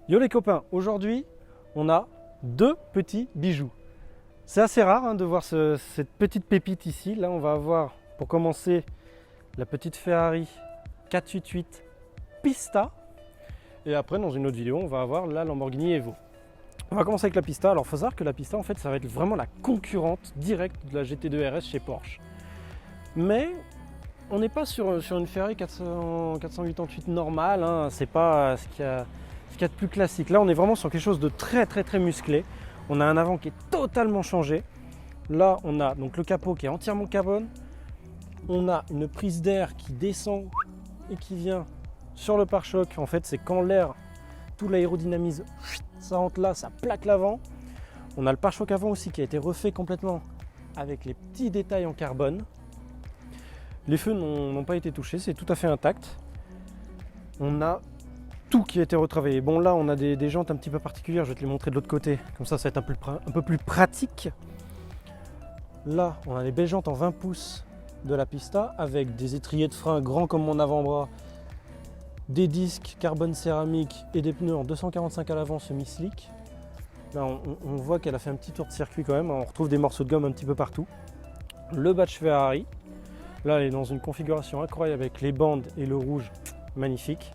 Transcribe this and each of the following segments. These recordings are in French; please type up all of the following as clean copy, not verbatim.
Yo les copains, aujourd'hui on a deux petits bijoux. C'est assez rare de voir cette petite pépite ici. Là on va avoir pour commencer la petite Ferrari 488 Pista. Et après dans une autre vidéo on va avoir la Lamborghini Evo. On va commencer avec la Pista. Alors il faut savoir que la Pista en fait ça va être vraiment la concurrente directe de la GT2 RS chez Porsche. Mais on n'est pas sur une Ferrari 488 normale, c'est pas ce qu'il y a de plus classique. Là on est vraiment sur quelque chose de très musclé. On a un avant qui est totalement changé. Là on a donc le capot qui est entièrement carbone. On a une prise d'air qui descend et qui vient sur le pare-choc. En fait c'est quand l'air, tout l'aérodynamise, ça rentre là, ça plaque l'avant. On a le pare-choc avant aussi qui a été refait complètement avec les petits détails en carbone. Les feux n'ont pas été touchés, c'est tout à fait intact. On a tout qui a été retravaillé. Bon là on a des jantes un petit peu particulières, je vais te les montrer de l'autre côté, comme ça va être un peu plus pratique. Là on a les belles jantes en 20 pouces de la Pista avec des étriers de frein grands comme mon avant-bras, des disques carbone céramique et des pneus en 245 à l'avant semi-slick. Là on voit qu'elle a fait un petit tour de circuit quand même, on retrouve des morceaux de gomme un petit peu partout. Le badge Ferrari, là elle est dans une configuration incroyable avec les bandes et le rouge, magnifique.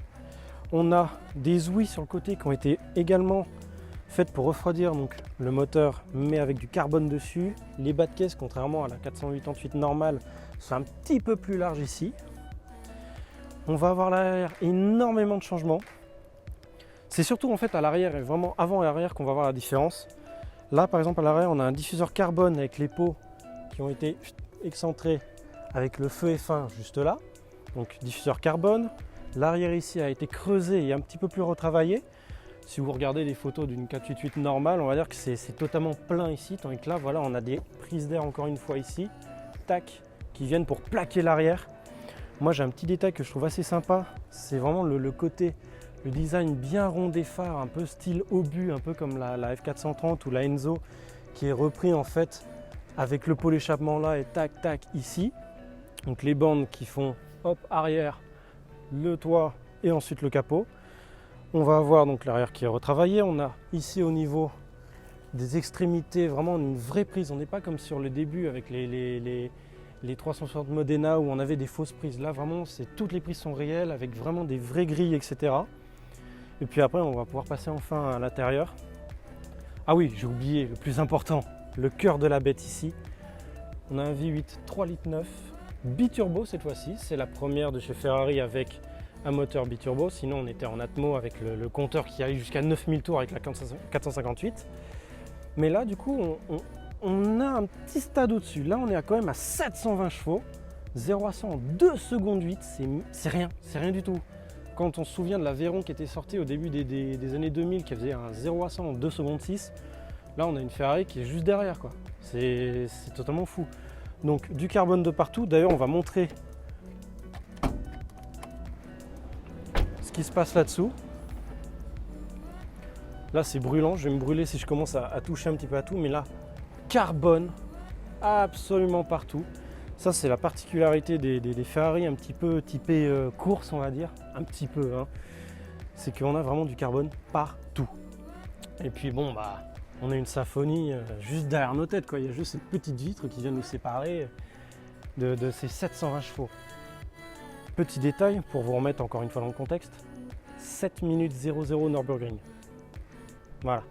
On a des ouïes sur le côté qui ont été également faites pour refroidir donc le moteur, mais avec du carbone dessus. Les bas de caisse, contrairement à la 488 normale, sont un petit peu plus larges ici. On va avoir l'arrière énormément de changements. C'est surtout en fait à l'arrière, et vraiment avant et arrière, qu'on va voir la différence. Là par exemple à l'arrière on a un diffuseur carbone avec les pots qui ont été excentrés avec le feu F1 juste là. Donc diffuseur carbone. L'arrière ici a été creusé et un petit peu plus retravaillé. Si vous regardez les photos d'une 488 normale, on va dire que c'est totalement plein ici, tandis que là, voilà, on a des prises d'air encore une fois ici, tac, qui viennent pour plaquer l'arrière. Moi, j'ai un petit détail que je trouve assez sympa, c'est vraiment le côté, le design bien rond des phares, un peu style obus, un peu comme la F430 ou la Enzo, qui est repris en fait avec le pot d'échappement là et tac, tac, ici. Donc les bandes qui font hop, arrière, le toit et ensuite le capot. On va avoir donc l'arrière qui est retravaillé. On a ici au niveau des extrémités vraiment une vraie prise. On n'est pas comme sur le début avec les 360 Modena où on avait des fausses prises. Là vraiment toutes les prises sont réelles avec vraiment des vraies grilles, etc. Et puis après on va pouvoir passer enfin à l'intérieur. Ah oui, j'ai oublié le plus important, le cœur de la bête ici. On a un V8 3,9 litres biturbo cette fois-ci, c'est la première de chez Ferrari avec un moteur biturbo, sinon on était en Atmo avec le compteur qui allait jusqu'à 9000 tours avec la 458. Mais là du coup on a un petit stade au-dessus, là on est quand même à 720 chevaux, 0 à 100 en 2 secondes 8, c'est rien du tout. Quand on se souvient de la Veyron qui était sortie au début des années 2000 qui faisait un 0 à 100 en 2 secondes 6, là on a une Ferrari qui est juste derrière quoi, c'est totalement fou. Donc du carbone de partout, d'ailleurs on va montrer ce qui se passe là-dessous. Là c'est brûlant, je vais me brûler si je commence à toucher un petit peu à tout, mais là, carbone absolument partout. Ça c'est la particularité des Ferrari un petit peu typé course on va dire, un petit peu, c'est qu'on a vraiment du carbone partout. Et puis bon bah on a une symphonie juste derrière nos têtes quoi. Il y a juste cette petite vitre qui vient nous séparer de ces 720 chevaux. Petit détail pour vous remettre encore une fois dans le contexte, 7 minutes 00 Nürburgring. Voilà.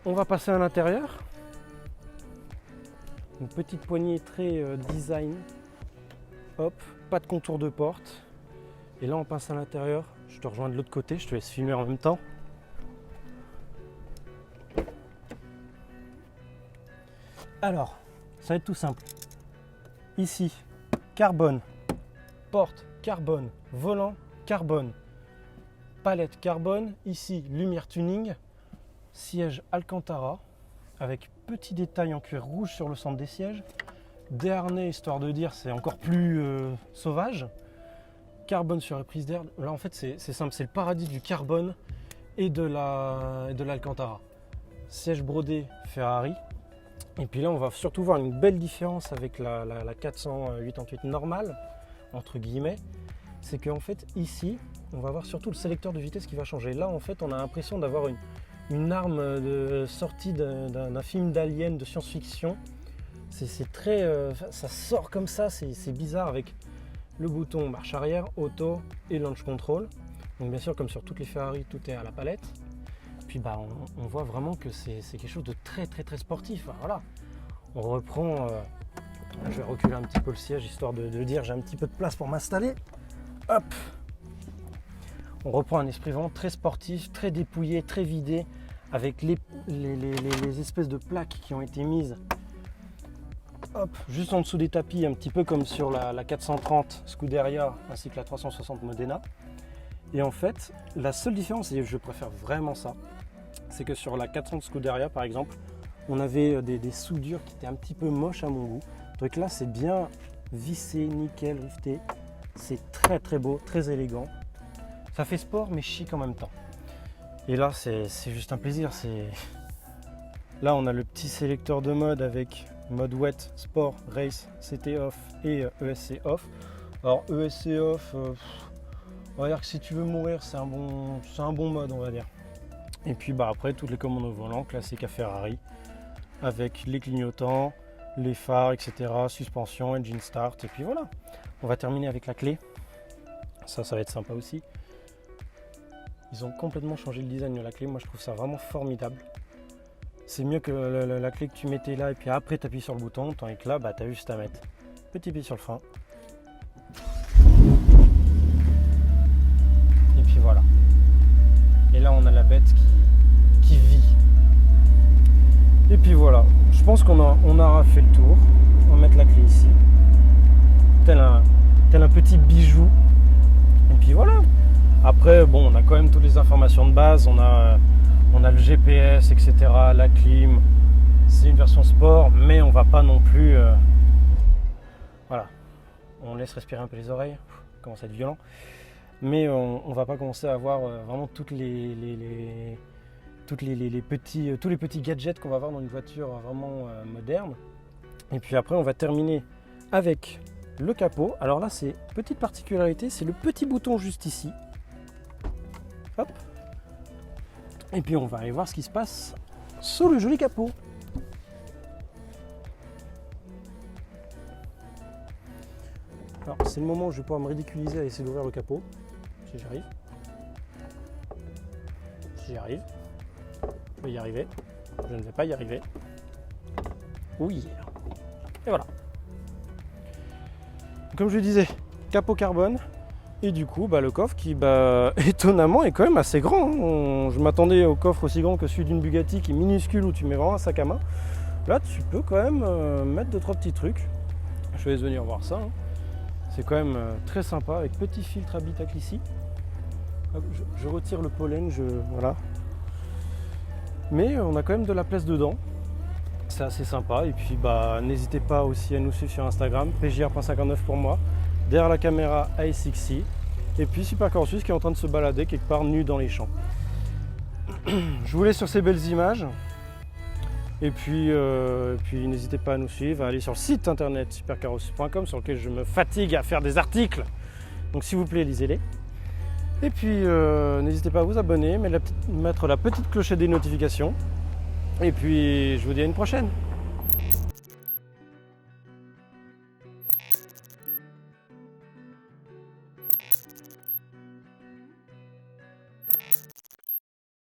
On va passer à l'intérieur. Une petite poignée très design. Hop, pas de contour de porte. Et là on passe à l'intérieur. Je te rejoins de l'autre côté, je te laisse filmer en même temps. Alors, ça va être tout simple. Ici, carbone, porte carbone, volant carbone, palette carbone. Ici, lumière tuning, siège Alcantara avec petit détail en cuir rouge sur le centre des sièges. Des harnais, histoire de dire, c'est encore plus sauvage. Carbone sur les prises d'air. Là, en fait, c'est simple, c'est le paradis du carbone et de l'Alcantara. Siège brodé Ferrari. Et puis là, on va surtout voir une belle différence avec la 488 normale, entre guillemets. C'est qu'en fait, ici, on va avoir surtout le sélecteur de vitesse qui va changer. Là, en fait, on a l'impression d'avoir une arme de sortie d'un film d'alien, de science-fiction. C'est très, ça sort comme ça, c'est bizarre avec le bouton marche arrière, auto et launch control. Donc bien sûr, comme sur toutes les Ferrari, tout est à la palette. Puis bah, on voit vraiment que c'est quelque chose de très très très sportif. Enfin, voilà. On reprend, je vais reculer un petit peu le siège histoire de dire j'ai un petit peu de place pour m'installer. Hop. On reprend un esprit vraiment très sportif, très dépouillé, très vidé, avec les espèces de plaques qui ont été mises hop, juste en dessous des tapis, un petit peu comme sur la 430 Scuderia ainsi que la 360 Modena. Et en fait, la seule différence, et je préfère vraiment ça, c'est que sur la 430 Scuderia par exemple, on avait des soudures qui étaient un petit peu moches à mon goût. Donc là, c'est bien vissé, nickel, rifté. C'est très très beau, très élégant. Ça fait sport mais chic en même temps. Et là, c'est juste un plaisir. Là, on a le petit sélecteur de mode avec mode wet, sport, race, CT off et ESC off. Alors ESC off, on va dire que si tu veux mourir, c'est un bon mode, on va dire. Et puis bah, après, toutes les commandes au volant, classiques à Ferrari, avec les clignotants, les phares, etc., suspension, engine start, et puis voilà. On va terminer avec la clé. Ça va être sympa aussi. Ils ont complètement changé le design de la clé. Moi, je trouve ça vraiment formidable. C'est mieux que la clé que tu mettais là et puis après tu appuies sur le bouton. Tandis que là, bah, tu as juste à mettre petit pied sur le frein. Et puis voilà. Et là, on a la bête qui vit. Et puis voilà. Je pense qu'on aura fait le tour. On va mettre la clé ici. Tel un petit bijou. Et puis voilà. Après, bon, on a quand même toutes les informations de base. On a le GPS, etc., la clim. C'est une version sport, mais on va pas non plus... voilà. On laisse respirer un peu les oreilles. Ça commence à être violent. Mais on va pas commencer à avoir vraiment tous les petits gadgets qu'on va avoir dans une voiture vraiment moderne. Et puis après, on va terminer avec le capot. Alors là, c'est petite particularité, c'est le petit bouton juste ici. Hop. Et puis on va aller voir ce qui se passe sous le joli capot. Alors c'est le moment où je vais pouvoir me ridiculiser à essayer d'ouvrir le capot. Si j'arrive. Si j'y arrive. Je vais y arriver. Je ne vais pas y arriver. Oui. Et voilà. Comme je le disais, capot carbone. Et du coup, bah, le coffre qui, étonnamment, est quand même assez grand. Hein. Je m'attendais au coffre aussi grand que celui d'une Bugatti qui est minuscule où tu mets vraiment un sac à main. Là, tu peux quand même mettre 2-3 petits trucs. Je vais venir voir ça. Hein. C'est quand même très sympa avec petit filtre habitacle ici. Hop, je retire le pollen, voilà. Mais on a quand même de la place dedans. C'est assez sympa. Et puis, n'hésitez pas aussi à nous suivre sur Instagram, pjr.59 pour moi. Derrière la caméra A6i et puis Supercar Suisse qui est en train de se balader quelque part nu dans les champs. Je vous laisse sur ces belles images et puis n'hésitez pas à nous suivre, à aller sur le site internet supercarsuisse.com sur lequel je me fatigue à faire des articles, donc s'il vous plaît lisez-les et puis n'hésitez pas à vous abonner, mettre la petite clochette des notifications et puis je vous dis à une prochaine.